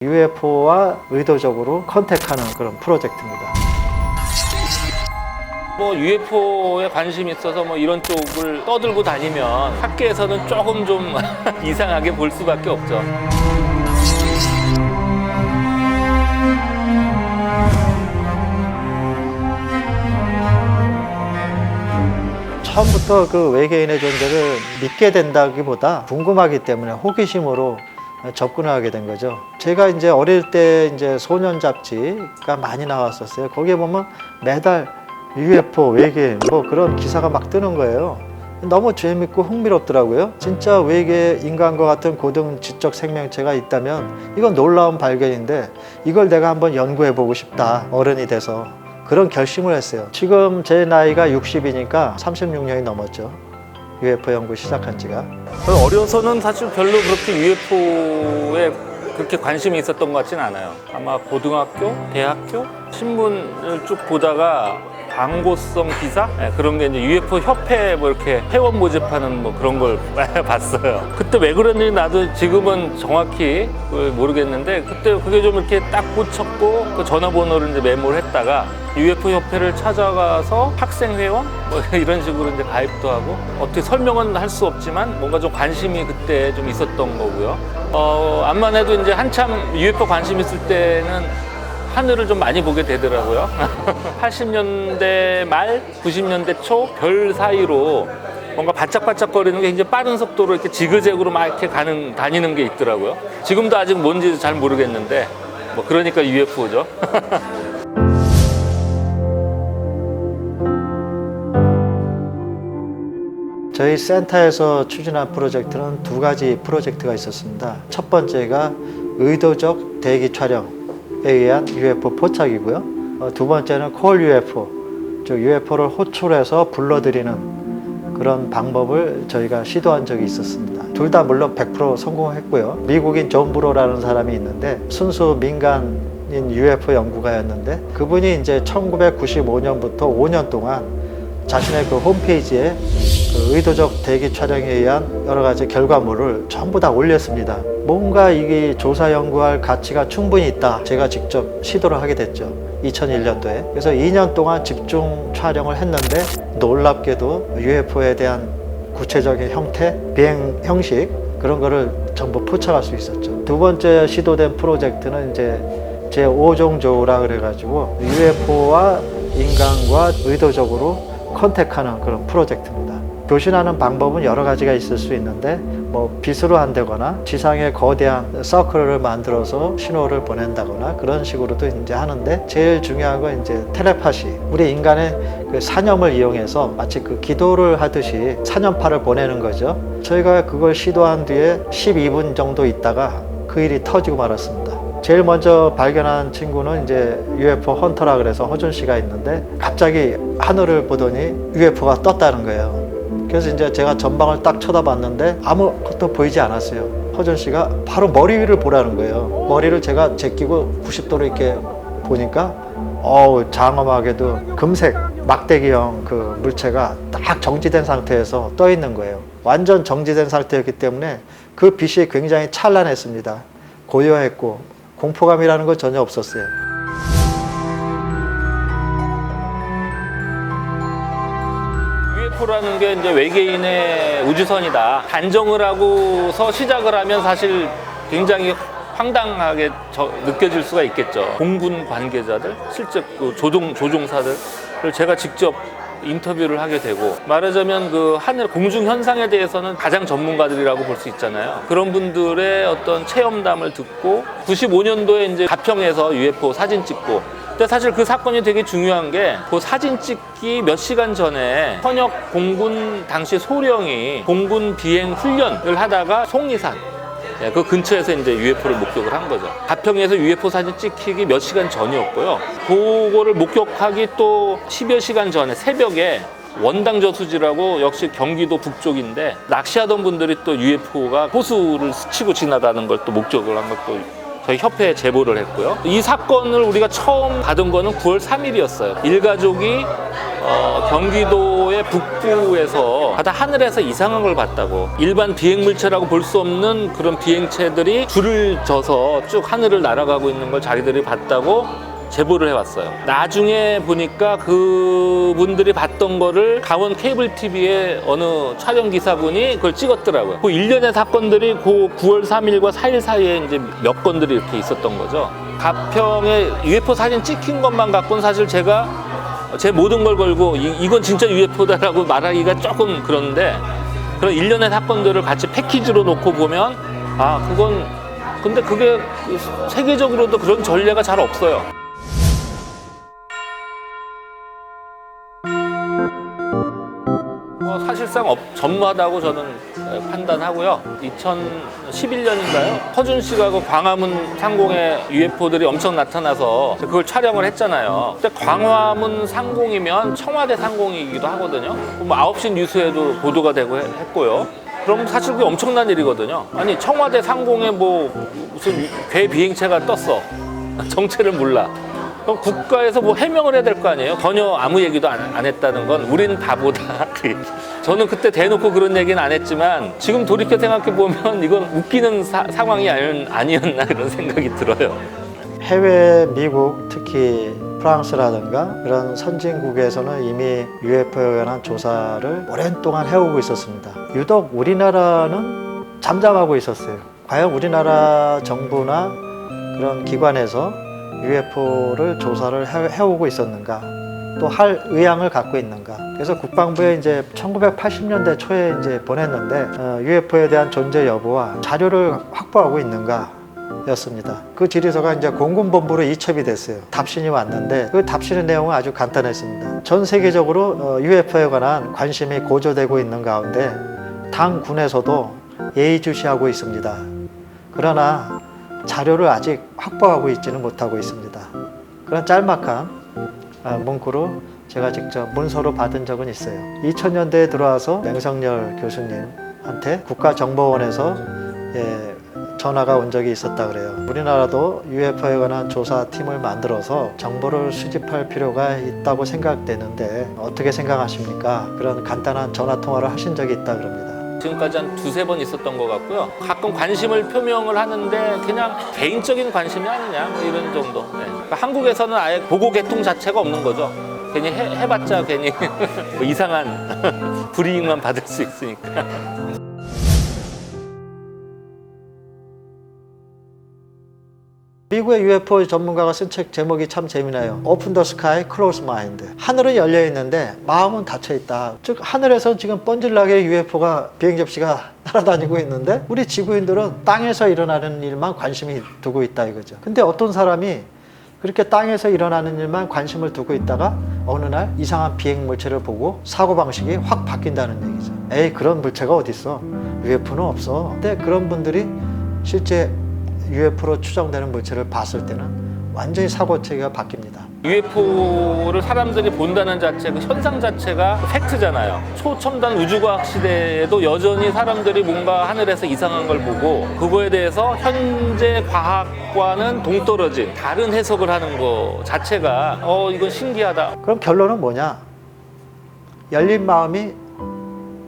UFO와 의도적으로 컨택하는 그런 프로젝트입니다. 뭐 UFO에 관심이 있어서 뭐 이런 쪽을 떠들고 다니면 학계에서는 조금 좀 이상하게 볼 수밖에 없죠. 처음부터 그 외계인의 존재를 믿게 된다기보다 궁금하기 때문에 호기심으로 접근을 하게 된 거죠. 제가 이제 어릴 때 이제 소년 잡지가 많이 나왔었어요. 거기에 보면 매달 UFO, 외계인 뭐 그런 기사가 막 뜨는 거예요. 너무 재밌고 흥미롭더라고요. 진짜 외계 인간과 같은 고등 지적 생명체가 있다면 이건 놀라운 발견인데 이걸 내가 한번 연구해 보고 싶다. 어른이 돼서. 그런 결심을 했어요. 지금 제 나이가 60이니까 36년이 넘었죠. UFO 연구 시작한 지가. 어려서는 사실 별로 그렇게 UFO에 그렇게 관심이 있었던 것 같진 않아요. 아마 고등학교, 대학교 신문을 쭉 보다가 광고성 기사? 네, 그런 게 이제 UFO 협회 뭐 이렇게 회원 모집하는 뭐 그런 걸 봤어요. 그때 왜 그랬는지 나도 지금은 정확히 모르겠는데 그때 그게 좀 이렇게 딱 꽂혔고 그 전화번호를 이제 메모를 했다가 UFO 협회를 찾아가서 학생 회원 뭐 이런 식으로 이제 가입도 하고 어떻게 설명은 할 수 없지만 뭔가 좀 관심이 그때 좀 있었던 거고요. 암만 해도 이제 한참 UFO 관심 있을 때는 하늘을 좀 많이 보게 되더라고요. 80년대 말, 90년대 초 별 사이로 뭔가 반짝반짝거리는 게 굉장히 빠른 속도로 이렇게 지그재그로 막 이렇게 다니는 게 있더라고요. 지금도 아직 뭔지 잘 모르겠는데 뭐 그러니까 UFO죠. 저희 센터에서 추진한 프로젝트는 두 가지 프로젝트가 있었습니다. 첫 번째가 의도적 대기 촬영에 의한 UFO 포착이고요. 두 번째는 콜 UFO, 즉 UFO를 호출해서 불러들이는 그런 방법을 저희가 시도한 적이 있었습니다. 둘 다 물론 100% 성공했고요. 미국인 존 브로라는 사람이 있는데 순수 민간인 UFO 연구가였는데 그분이 이제 1995년부터 5년 동안 자신의 그 홈페이지에 그 의도적 대기 촬영에 의한 여러 가지 결과물을 전부 다 올렸습니다. 뭔가 이게 조사 연구할 가치가 충분히 있다. 제가 직접 시도를 하게 됐죠. 2001년도에. 그래서 2년 동안 집중 촬영을 했는데 놀랍게도 UFO에 대한 구체적인 형태, 비행 형식 그런 거를 전부 포착할 수 있었죠. 두 번째 시도된 프로젝트는 이제 제5종조라 그래가지고 UFO와 인간과 의도적으로 컨택하는 그런 프로젝트입니다. 교신하는 방법은 여러 가지가 있을 수 있는데 뭐 빛으로 한다거나 지상에 거대한 서클을 만들어서 신호를 보낸다거나 그런 식으로도 이제 하는데 제일 중요한 건 이제 텔레파시. 우리 인간의 그 사념을 이용해서 마치 그 기도를 하듯이 사념파를 보내는 거죠. 저희가 그걸 시도한 뒤에 12분 정도 있다가 그 일이 터지고 말았습니다. 제일 먼저 발견한 친구는 이제 UFO 헌터라 그래서 허준 씨가 있는데 갑자기 하늘을 보더니 UFO가 떴다는 거예요. 그래서 이제 제가 전방을 딱 쳐다봤는데 아무것도 보이지 않았어요. 허준 씨가 바로 머리 위를 보라는 거예요. 머리를 제가 제끼고 90도로 이렇게 보니까 장엄하게도 금색 막대기형 그 물체가 딱 정지된 상태에서 떠 있는 거예요. 완전 정지된 상태였기 때문에 그 빛이 굉장히 찬란했습니다. 고요했고 공포감이라는 건 전혀 없었어요. UFO라는 게 이제 외계인의 우주선이다. 단정을 하고서 시작을 하면 사실 굉장히 황당하게 느껴질 수가 있겠죠. 공군 관계자들, 실제 그 조종사들을 제가 직접 인터뷰를 하게 되고 말하자면 그 하늘 공중 현상에 대해서는 가장 전문가들이라고 볼 수 있잖아요. 그런 분들의 어떤 체험담을 듣고 95년도에 이제 가평에서 UFO 사진 찍고 근데 사실 그 사건이 되게 중요한 게 그 사진 찍기 몇 시간 전에 현역 공군 당시 소령이 공군 비행 훈련을 하다가 속리산 그 근처에서 이제 UFO를 목격을 한 거죠. 가평에서 UFO 사진 찍히기 몇 시간 전이었고요. 그거를 목격하기 또 10여 시간 전에 새벽에 원당 저수지라고 역시 경기도 북쪽인데 낚시하던 분들이 또 UFO가 호수를 스치고 지나가는 걸 또 목격을 한 것도 저희 협회에 제보를 했고요. 이 사건을 우리가 처음 받은 거는 9월 3일이었어요. 일가족이 경기도의 북부에서 바다 하늘에서 이상한 걸 봤다고. 일반 비행물체라고 볼 수 없는 그런 비행체들이 줄을 져서 쭉 하늘을 날아가고 있는 걸 자기들이 봤다고 제보를 해왔어요. 나중에 보니까 그분들이 봤던 거를 강원 케이블 TV의 어느 촬영 기사분이 그걸 찍었더라고요. 그 일련의 사건들이 그 9월 3일과 4일 사이에 이제 몇 건들이 이렇게 있었던 거죠. 가평에 UFO 사진 찍힌 것만 갖고는 사실 제가 제 모든 걸 걸고 이건 진짜 UFO다라고 말하기가 조금 그런데, 그런 일련의 사건들을 같이 패키지로 놓고 보면 그건, 근데 그게 세계적으로도 그런 전례가 잘 없어요. 사실상 전무하다고 저는 판단하고요. 2011년인가요? 허준 씨가 그 광화문 상공에 UFO들이 엄청 나타나서 그걸 촬영을 했잖아요. 근데 광화문 상공이면 청와대 상공이기도 하거든요. 뭐 9시 뉴스에도 보도가 되고 했고요. 그럼 사실 그게 엄청난 일이거든요. 아니, 청와대 상공에 뭐 무슨 괴 비행체가 떴어. 정체를 몰라. 그럼 국가에서 뭐 해명을 해야 될 거 아니에요? 전혀 아무 얘기도 안 했다는 건 우린 바보다. 저는 그때 대놓고 그런 얘기는 안 했지만 지금 돌이켜 생각해 보면 이건 웃기는 상황이 아니었나 이런 생각이 들어요. 해외 미국, 특히 프랑스라든가 그런 선진국에서는 이미 UFO에 관한 조사를 오랜 동안 해오고 있었습니다. 유독 우리나라는 잠잠하고 있었어요. 과연 우리나라 정부나 그런 기관에서 UFO를 조사를 해오고 있었는가, 또 할 의향을 갖고 있는가. 그래서 국방부에 이제 1980년대 초에 이제 보냈는데 UFO에 대한 존재 여부와 자료를 확보하고 있는가 였습니다. 그 질의서가 이제 공군본부로 이첩이 됐어요. 답신이 왔는데 그 답신의 내용은 아주 간단했습니다. 전 세계적으로 UFO에 관한 관심이 고조되고 있는 가운데 당 군에서도 예의주시하고 있습니다. 그러나 자료를 아직 확보하고 있지는 못하고 있습니다. 그런 짤막한 문구로 제가 직접 문서로 받은 적은 있어요. 2000년대에 들어와서 맹성열 교수님한테 국가정보원에서 전화가 온 적이 있었다 그래요. 우리나라도 UFO에 관한 조사팀을 만들어서 정보를 수집할 필요가 있다고 생각되는데 어떻게 생각하십니까? 그런 간단한 전화 통화를 하신 적이 있다 그럽니다. 지금까지 한 두세 번 있었던 것 같고요. 가끔 관심을 표명을 하는데 그냥 개인적인 관심이 아니냐 뭐 이런 정도. 네. 그러니까 한국에서는 아예 보고 개통 자체가 없는 거죠. 괜히 해봤자 괜히 뭐 이상한 불이익만 받을 수 있으니까. 미국의 UFO 전문가가 쓴 책 제목이 참 재미나요. Open the Sky, Close Mind. 하늘은 열려 있는데 마음은 닫혀 있다. 즉 하늘에서 지금 뻔질나게 UFO가 비행 접시가 날아다니고 있는데 우리 지구인들은 땅에서 일어나는 일만 관심이 두고 있다 이거죠. 근데 어떤 사람이 그렇게 땅에서 일어나는 일만 관심을 두고 있다가 어느 날 이상한 비행 물체를 보고 사고방식이 확 바뀐다는 얘기죠. 에이, 그런 물체가 어딨어. UFO는 없어. 근데 그런 분들이 실제 UFO로 추정되는 물체를 봤을 때는 완전히 사고체계가 바뀝니다. UFO를 사람들이 본다는 자체, 그 현상 자체가 팩트잖아요. 초첨단 우주과학 시대에도 여전히 사람들이 뭔가 하늘에서 이상한 걸 보고 그거에 대해서 현재 과학과는 동떨어진 다른 해석을 하는 거 자체가 이건 신기하다. 그럼 결론은 뭐냐? 열린 마음이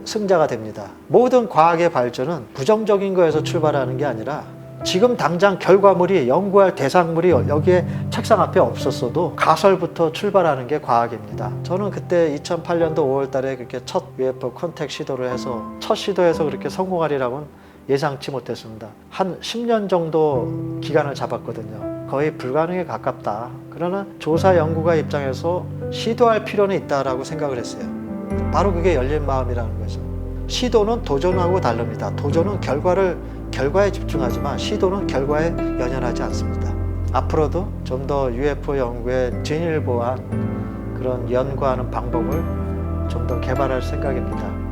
승자가 됩니다. 모든 과학의 발전은 부정적인 거에서 출발하는 게 아니라 지금 당장 결과물이 연구할 대상물이 여기에 책상 앞에 없었어도 가설부터 출발하는 게 과학입니다. 저는 그때 2008년도 5월 달에 그렇게 첫 UFO 컨택 시도를 해서 첫 시도에서 그렇게 성공하리라고는 예상치 못했습니다. 한 10년 정도 기간을 잡았거든요. 거의 불가능에 가깝다. 그러나 조사 연구가 입장에서 시도할 필요는 있다라고 생각을 했어요. 바로 그게 열린 마음이라는 거죠. 시도는 도전하고 다릅니다. 도전은 결과에 집중하지만 시도는 결과에 연연하지 않습니다. 앞으로도 좀 더 UFO 연구에 진일보한 그런 연구하는 방법을 좀 더 개발할 생각입니다.